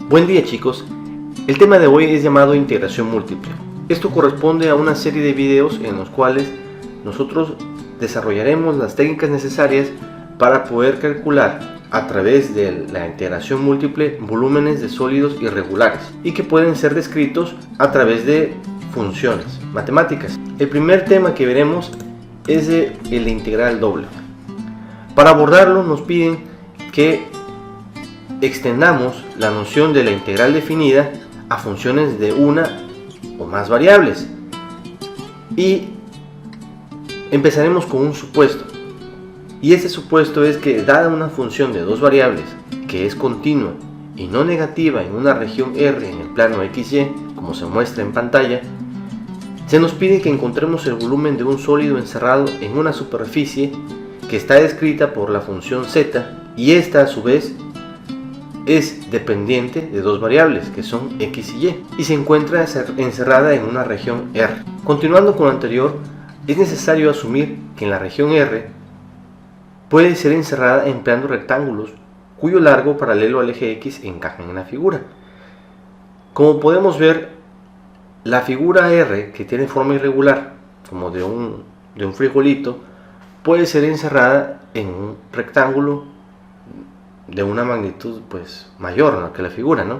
Buen día chicos, el tema de hoy es llamado integración múltiple. Esto corresponde a una serie de videos en los cuales nosotros desarrollaremos las técnicas necesarias para poder calcular a través de la integración múltiple volúmenes de sólidos irregulares y que pueden ser descritos a través de funciones matemáticas. El primer tema que veremos es el integral doble. Para abordarlo nos piden que extendamos la noción de la integral definida a funciones de una o más variables y empezaremos con un supuesto, y este supuesto es que dada una función de dos variables que es continua y no negativa en una región R en el plano XY, como se muestra en pantalla, se nos pide que encontremos el volumen de un sólido encerrado en una superficie que está descrita por la función z, y esta a su vez es dependiente de dos variables que son x y y, y se encuentra encerrada en una región R. Continuando con lo anterior, es necesario asumir que en la región R puede ser encerrada empleando rectángulos cuyo largo paralelo al eje X encajan en la figura. Como podemos ver, la figura R, que tiene forma irregular como de un frijolito, puede ser encerrada en un rectángulo de una magnitud pues mayor, ¿no?, que la figura, ¿no?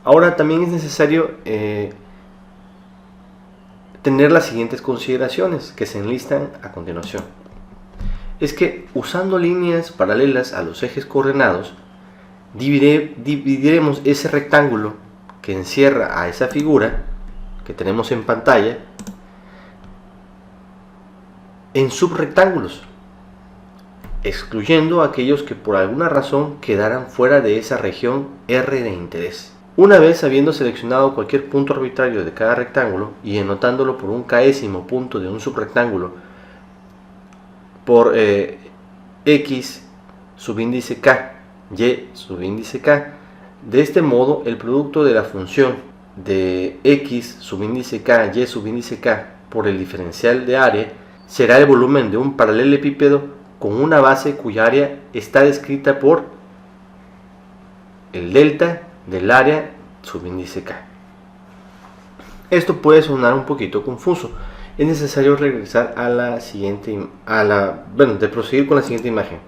Ahora también es necesario tener las siguientes consideraciones que se enlistan a continuación. Es que usando líneas paralelas a los ejes coordenados, dividiremos ese rectángulo que encierra a esa figura que tenemos en pantalla en subrectángulos, excluyendo aquellos que por alguna razón quedaran fuera de esa región R de interés. Una vez habiendo seleccionado cualquier punto arbitrario de cada rectángulo y anotándolo por un késimo punto de un subrectángulo por x subíndice k, y subíndice k, de este modo el producto de la función de x subíndice k, y subíndice k por el diferencial de área será el volumen de un paralelepípedo con una base cuya área está descrita por el delta del área subíndice k. Esto puede sonar un poquito confuso. Es necesario regresar a la siguiente, de proseguir con la siguiente imagen.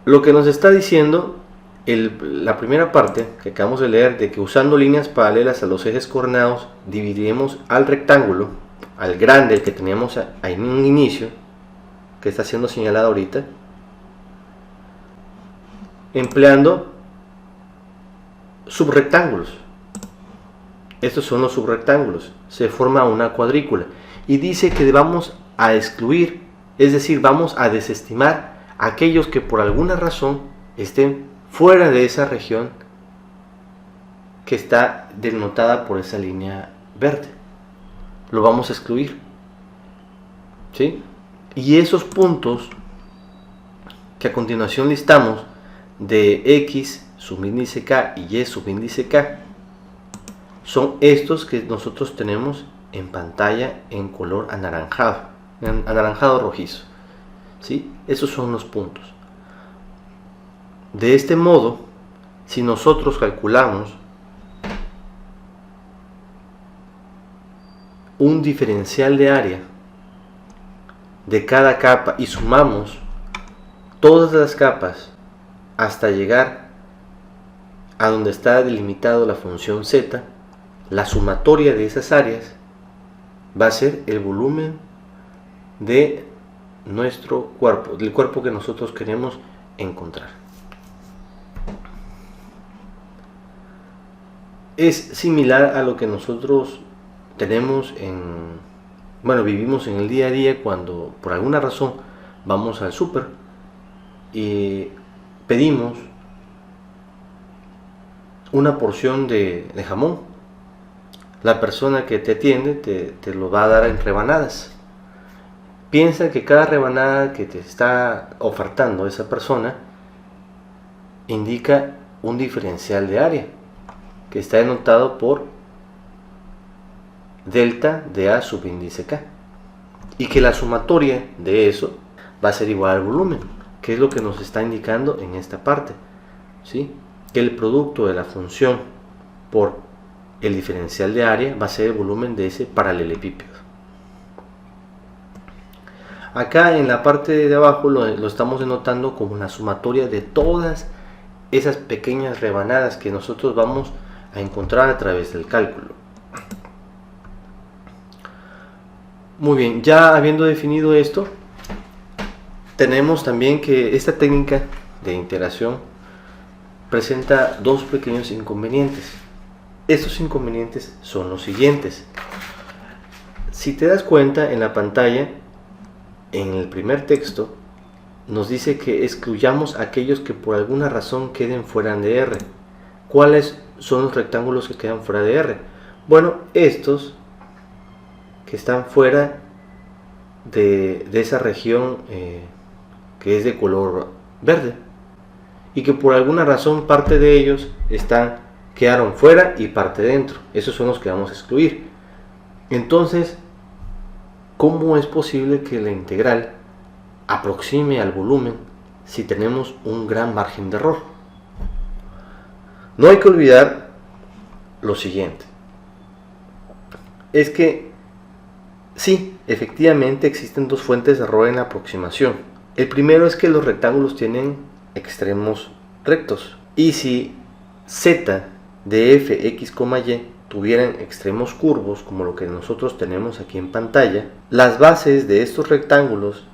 Lo que nos está diciendo la primera parte que acabamos de leer, de que usando líneas paralelas a los ejes coordenados dividiremos al rectángulo, al grande, el que teníamos en un inicio, que está siendo señalado ahorita, empleando subrectángulos. Estos son los subrectángulos. Se forma una cuadrícula y dice que vamos a excluir, es decir, vamos a desestimar aquellos que por alguna razón estén fuera de esa región que está denotada por esa línea verde. Lo vamos a excluir, ¿sí? Y esos puntos que a continuación listamos de x subíndice k y y subíndice k son estos que nosotros tenemos en pantalla en color anaranjado rojizo, ¿sí? Esos son los puntos. De este modo, si nosotros calculamos un diferencial de área de cada capa y sumamos todas las capas hasta llegar a donde está delimitado la función z, la sumatoria de esas áreas va a ser el volumen de nuestro cuerpo, del cuerpo que nosotros queremos encontrar. Es similar a lo que nosotros tenemos vivimos en el día a día cuando por alguna razón vamos al súper y pedimos una porción de jamón. La persona que te atiende te lo va a dar en rebanadas. Piensa que cada rebanada que te está ofertando esa persona indica un diferencial de área que está denotado por delta de A subíndice K, y que la sumatoria de eso va a ser igual al volumen, ¿Qué es lo que nos está indicando en esta parte? ¿Sí? Que el producto de la función por el diferencial de área va a ser el volumen de ese paralelepípedo. Acá en la parte de abajo lo estamos denotando como la sumatoria de todas esas pequeñas rebanadas que nosotros vamos a encontrar a través del cálculo. Muy bien, ya habiendo definido esto, tenemos también que esta técnica de integración presenta dos pequeños inconvenientes. Estos inconvenientes son los siguientes. Si te das cuenta, en la pantalla, en el primer texto, nos dice que excluyamos aquellos que por alguna razón queden fuera de R. ¿Cuáles son los rectángulos que quedan fuera de R? Bueno, estos que están fuera de esa región que es de color verde, y que por alguna razón parte de ellos quedaron fuera y parte dentro. Esos son los que vamos a excluir. Entonces, ¿cómo es posible que la integral aproxime al volumen si tenemos un gran margen de error? No hay que olvidar lo siguiente. Es que sí, efectivamente existen dos fuentes de error en la aproximación. El primero es que los rectángulos tienen extremos rectos. Y si z de f, x, y tuvieran extremos curvos, como lo que nosotros tenemos aquí en pantalla, las bases de estos rectángulos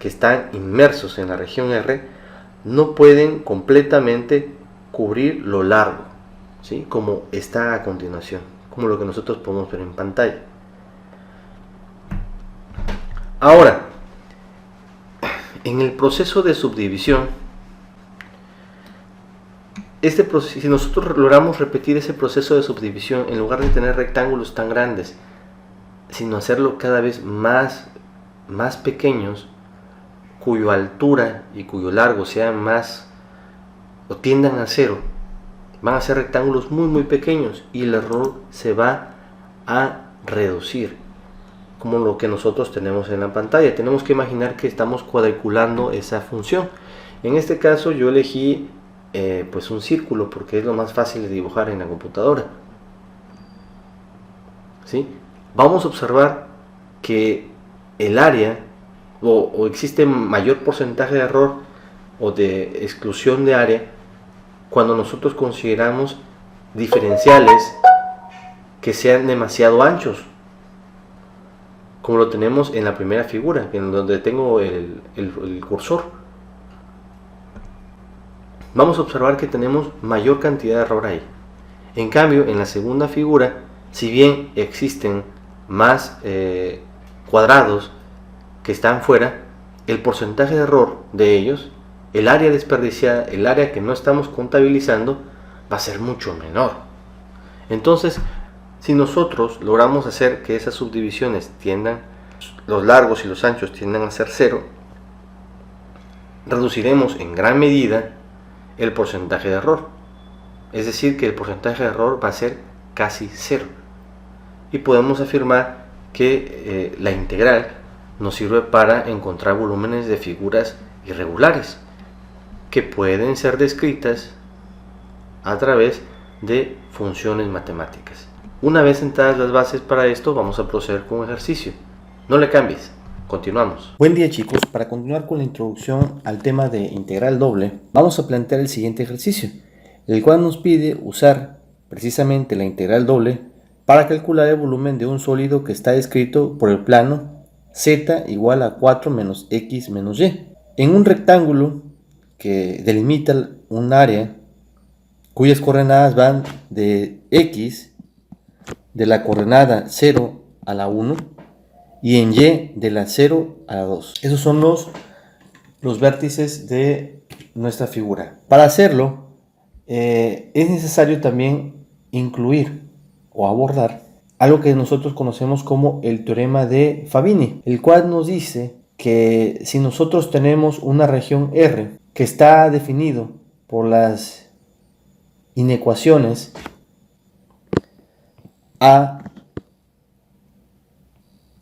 que están inmersos en la región R no pueden completamente cubrir lo largo, ¿sí? Como está a continuación, como lo que nosotros podemos ver en pantalla. Ahora, en el proceso de subdivisión, si nosotros logramos repetir ese proceso de subdivisión, en lugar de tener rectángulos tan grandes, sino hacerlo cada vez más pequeños, cuya altura y cuyo largo sean más o tiendan a cero, van a ser rectángulos muy pequeños y el error se va a reducir, como lo que nosotros tenemos en la pantalla. Tenemos que imaginar que estamos cuadriculando esa función. En este caso yo elegí pues un círculo porque es lo más fácil de dibujar en la computadora, ¿sí? Vamos a observar que el área o existe mayor porcentaje de error o de exclusión de área cuando nosotros consideramos diferenciales que sean demasiado anchos, como lo tenemos en la primera figura, en donde tengo el cursor. Vamos a observar que tenemos mayor cantidad de error ahí. En cambio, en la segunda figura, si bien existen más cuadrados que están fuera, el porcentaje de error de ellos, el área desperdiciada, el área que no estamos contabilizando, va a ser mucho menor. Entonces, si nosotros logramos hacer que esas subdivisiones los largos y los anchos tiendan a ser cero, reduciremos en gran medida el porcentaje de error. Es decir, que el porcentaje de error va a ser casi cero. Y podemos afirmar que la integral nos sirve para encontrar volúmenes de figuras irregulares que pueden ser descritas a través de funciones matemáticas. Una vez sentadas las bases para esto, vamos a proceder con un ejercicio. No le cambies, continuamos. Buen día, chicos. Para continuar con la introducción al tema de integral doble, vamos a plantear el siguiente ejercicio, el cual nos pide usar precisamente la integral doble para calcular el volumen de un sólido que está descrito por el plano z igual a 4 menos x menos y. En un rectángulo que delimita un área cuyas coordenadas van de x, de la coordenada 0 a la 1, y en y de la 0 a la 2. Esos son los vértices de nuestra figura. Para hacerlo, es necesario también incluir o abordar algo que nosotros conocemos como el teorema de Fabini, el cual nos dice que si nosotros tenemos una región R que está definido por las inecuaciones A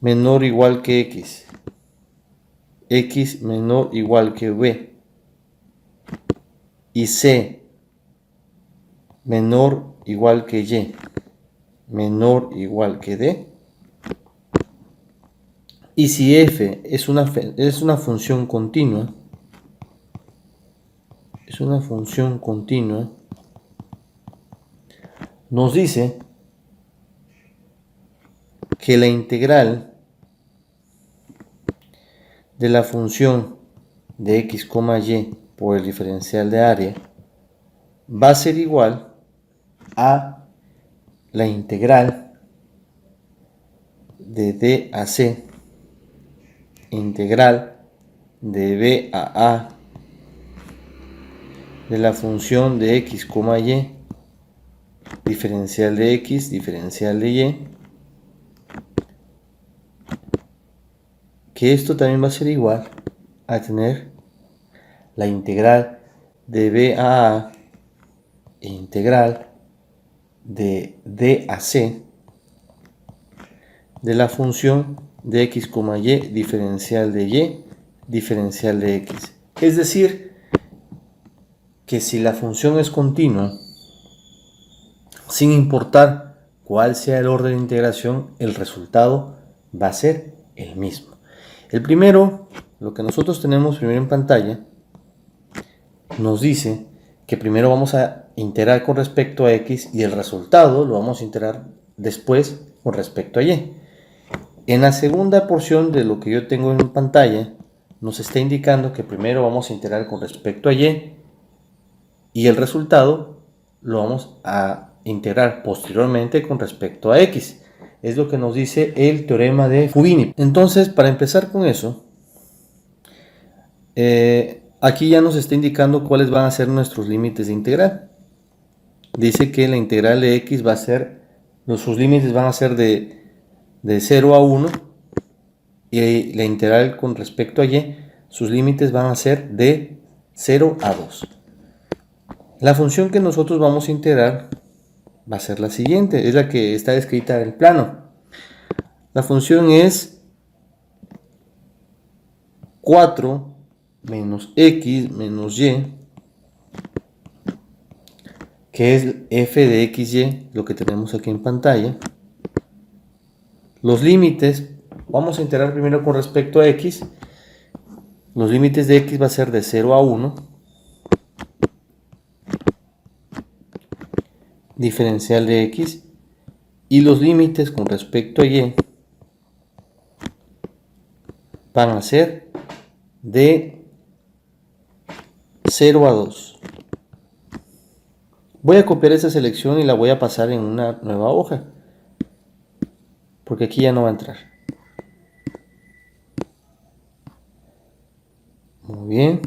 menor o igual que x, x menor o igual que b, y c menor o igual que y menor o igual que d, y si f es una función continua, nos dice que la integral de la función de x, y por el diferencial de área va a ser igual a la integral de d a c, integral de b a a de la función de x, y, diferencial de x, diferencial de y, que esto también va a ser igual a tener la integral de b a a e integral de d a c de la función de x, y, diferencial de y, diferencial de x. Es decir, que si la función es continua, sin importar cuál sea el orden de integración, el resultado va a ser el mismo. El primero, lo que nosotros tenemos primero en pantalla, nos dice que primero vamos a integrar con respecto a x y el resultado lo vamos a integrar después con respecto a y. En la segunda porción de lo que yo tengo en pantalla, nos está indicando que primero vamos a integrar con respecto a y el resultado lo vamos a integrar posteriormente con respecto a x. Es lo que nos dice el teorema de Fubini. Entonces, para empezar con eso, aquí ya nos está indicando cuáles van a ser nuestros límites de integral. Dice que la integral de x va a ser, sus límites van a ser de 0 a 1, y la integral con respecto a y, sus límites van a ser de 0 a 2. La función que nosotros vamos a integrar va a ser la siguiente, es la que está escrita en el plano. La función es 4 menos x menos y, que es f de xy, lo que tenemos aquí en pantalla. Los límites, vamos a integrar primero con respecto a x. Los límites de x va a ser de 0 a 1. Diferencial de x. Y los límites con respecto a y van a ser de 0 a 2. Voy a copiar esa selección y la voy a pasar en una nueva hoja, porque aquí ya no va a entrar. Muy bien.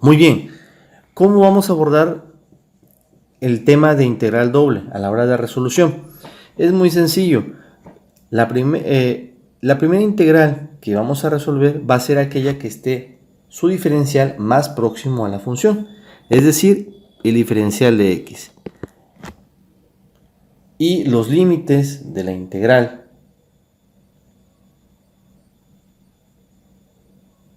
Muy bien. ¿Cómo vamos a abordar el tema de integral doble a la hora de resolución? Es muy sencillo. La primera integral que vamos a resolver va a ser aquella que esté su diferencial más próximo a la función, es decir, el diferencial de x. Y los límites de la integral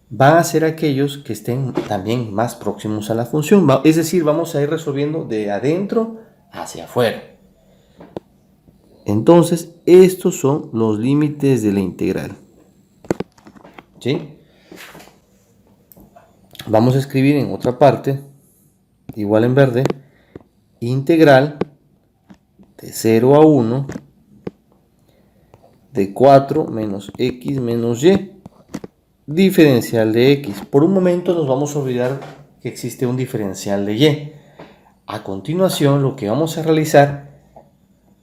van a ser aquellos que estén también más próximos a la función. Es decir, vamos a ir resolviendo de adentro hacia afuera. Entonces, estos son los límites de la integral. ¿Sí? Vamos a escribir en otra parte, igual en verde, integral de 0 a 1 de 4 menos x menos y, diferencial de x. Por un momento nos vamos a olvidar que existe un diferencial de y. A continuación, lo que vamos a realizar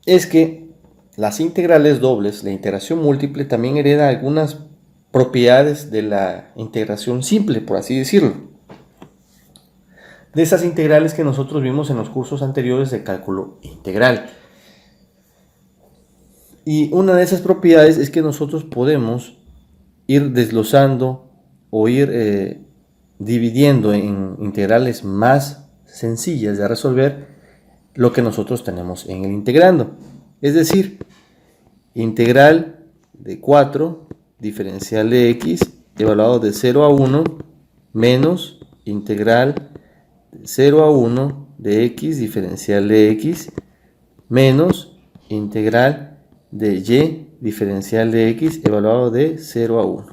es que las integrales dobles, la integración múltiple, también hereda algunas propiedades de la integración simple, por así decirlo. De esas integrales que nosotros vimos en los cursos anteriores de cálculo integral. Y una de esas propiedades es que nosotros podemos ir desglosando o ir dividiendo en integrales más sencillas de resolver lo que nosotros tenemos en el integrando. Es decir, integral de 4, diferencial de x, evaluado de 0 a 1 menos integral de 0 a 1 de x diferencial de x menos integral de y diferencial de x evaluado de 0 a 1.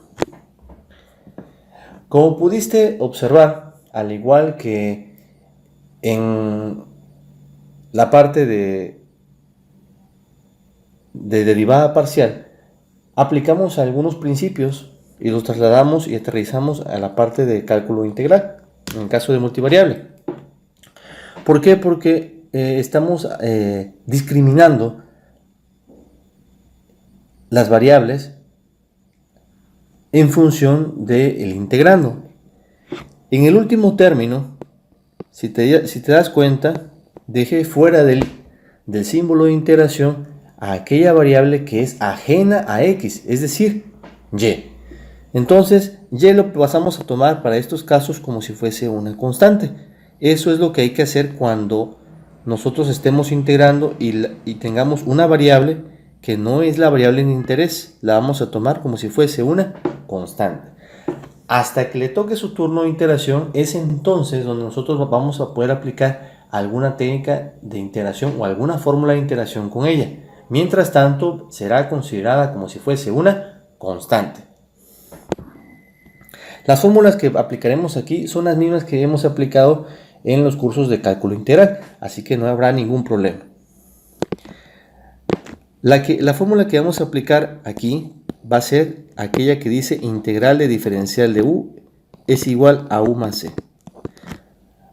Como pudiste observar, al igual que en la parte de derivada parcial, aplicamos algunos principios y los trasladamos y aterrizamos a la parte de cálculo integral, en el caso de multivariable. ¿Por qué? Porque estamos discriminando las variables en función del integrando. En el último término, si te das cuenta, dejé fuera del símbolo de integración a aquella variable que es ajena a x, es decir, y. Entonces, y lo pasamos a tomar para estos casos como si fuese una constante. Eso es lo que hay que hacer cuando nosotros estemos integrando y tengamos una variable que no es la variable de interés. La vamos a tomar como si fuese una constante. Hasta que le toque su turno de integración, es entonces donde nosotros vamos a poder aplicar alguna técnica de integración o alguna fórmula de integración con ella. Mientras tanto, será considerada como si fuese una constante. Las fórmulas que aplicaremos aquí son las mismas que hemos aplicado en los cursos de cálculo integral, así que no habrá ningún problema. La fórmula que vamos a aplicar aquí va a ser aquella que dice integral de diferencial de u es igual a u más c.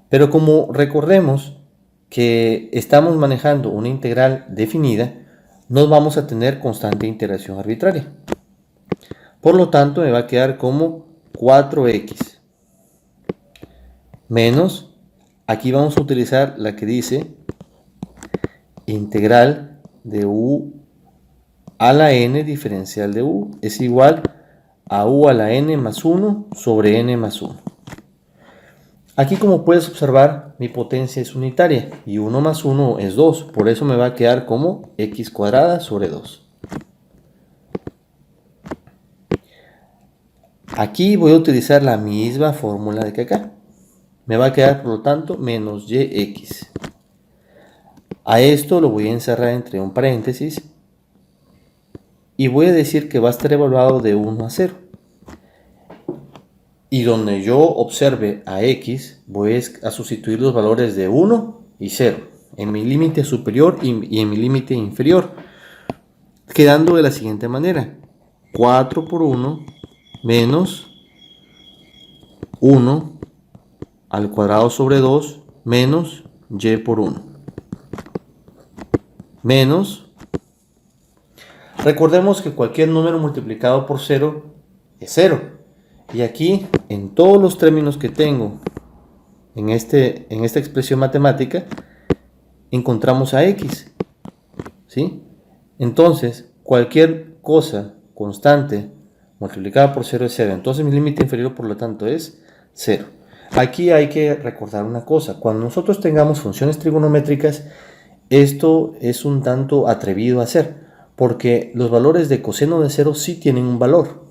Pero como recordemos que estamos manejando una integral definida, no vamos a tener constante de integración arbitraria. Por lo tanto, me va a quedar como 4x menos, aquí vamos a utilizar la que dice integral de u a la n diferencial de u es igual a u a la n más 1 sobre n más 1. Aquí, como puedes observar, mi potencia es unitaria y 1 más 1 es 2, por eso me va a quedar como x cuadrada sobre 2. Aquí voy a utilizar la misma fórmula de que acá. Me va a quedar, por lo tanto, menos yx. A esto lo voy a encerrar entre un paréntesis y voy a decir que va a estar evaluado de 1 a 0. Y donde yo observe a x, voy a sustituir los valores de 1 y 0 en mi límite superior y en mi límite inferior, quedando de la siguiente manera: 4 por 1 menos 1 al cuadrado sobre 2 menos y por 1 menos, recordemos que cualquier número multiplicado por 0 es 0, y aquí en todos los términos que tengo en esta expresión matemática encontramos a x, ¿sí? Entonces cualquier cosa constante multiplicada por 0 es 0, entonces mi límite inferior por lo tanto es 0. Aquí hay que recordar una cosa: cuando nosotros tengamos funciones trigonométricas, esto es un tanto atrevido a hacer, porque los valores de coseno de 0 sí tienen un valor,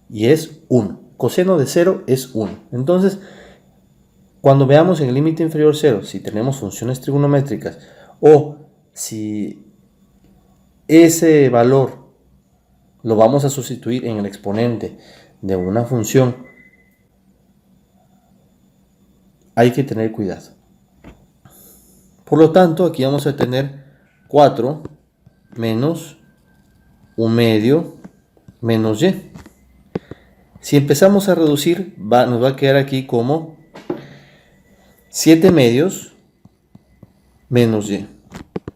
y es 1. Coseno de 0 es 1. Entonces, cuando veamos en el límite inferior 0, si tenemos funciones trigonométricas, o si ese valor lo vamos a sustituir en el exponente de una función, hay que tener cuidado. Por lo tanto, aquí vamos a tener 4 menos 1 medio menos y. Si empezamos a reducir, nos va a quedar aquí como 7 medios menos y.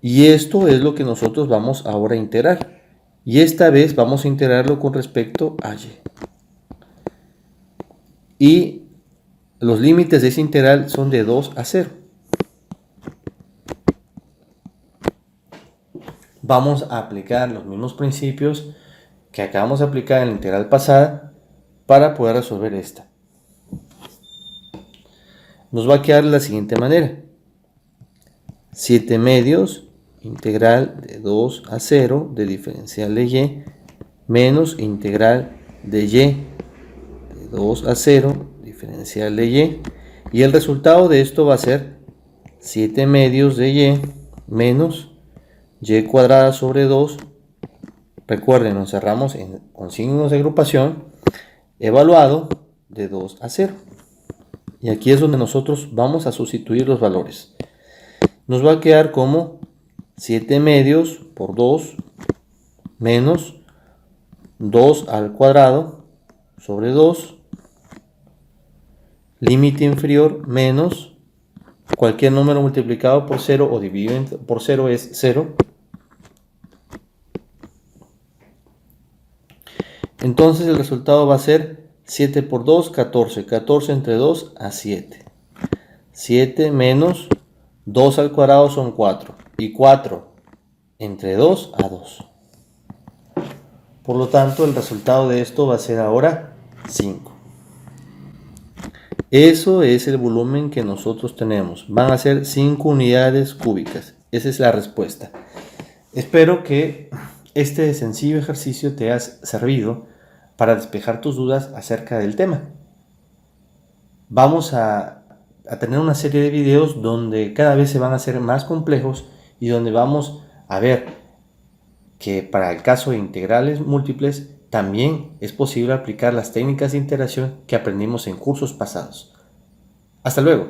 Y esto es lo que nosotros vamos ahora a integrar. Y esta vez vamos a integrarlo con respecto a y. Y los límites de esa integral son de 2 a 0. Vamos a aplicar los mismos principios que acabamos de aplicar en la integral pasada para poder resolver esta. Nos va a quedar de la siguiente manera: 7 medios integral de 2 a 0 de diferencial de y menos integral de y 2 a 0, diferencial de y. Y el resultado de esto va a ser 7 medios de y menos y cuadrada sobre 2. Recuerden, nos cerramos con signos de agrupación, evaluado de 2 a 0. Y aquí es donde nosotros vamos a sustituir los valores. Nos va a quedar como 7 medios por 2 menos 2 al cuadrado sobre 2, límite inferior menos cualquier número multiplicado por 0 o dividido por 0 es 0. Entonces el resultado va a ser 7 por 2, 14. 14 entre 2 a 7. 7 menos 2 al cuadrado son 4. Y 4 entre 2 a 2. Por lo tanto, el resultado de esto va a ser ahora 5. Eso es el volumen que nosotros tenemos. Van a ser 5 unidades cúbicas. Esa es la respuesta. Espero que este sencillo ejercicio te haya servido para despejar tus dudas acerca del tema. Vamos a tener una serie de videos donde cada vez se van a hacer más complejos y donde vamos a ver que para el caso de integrales múltiples también es posible aplicar las técnicas de integración que aprendimos en cursos pasados. Hasta luego.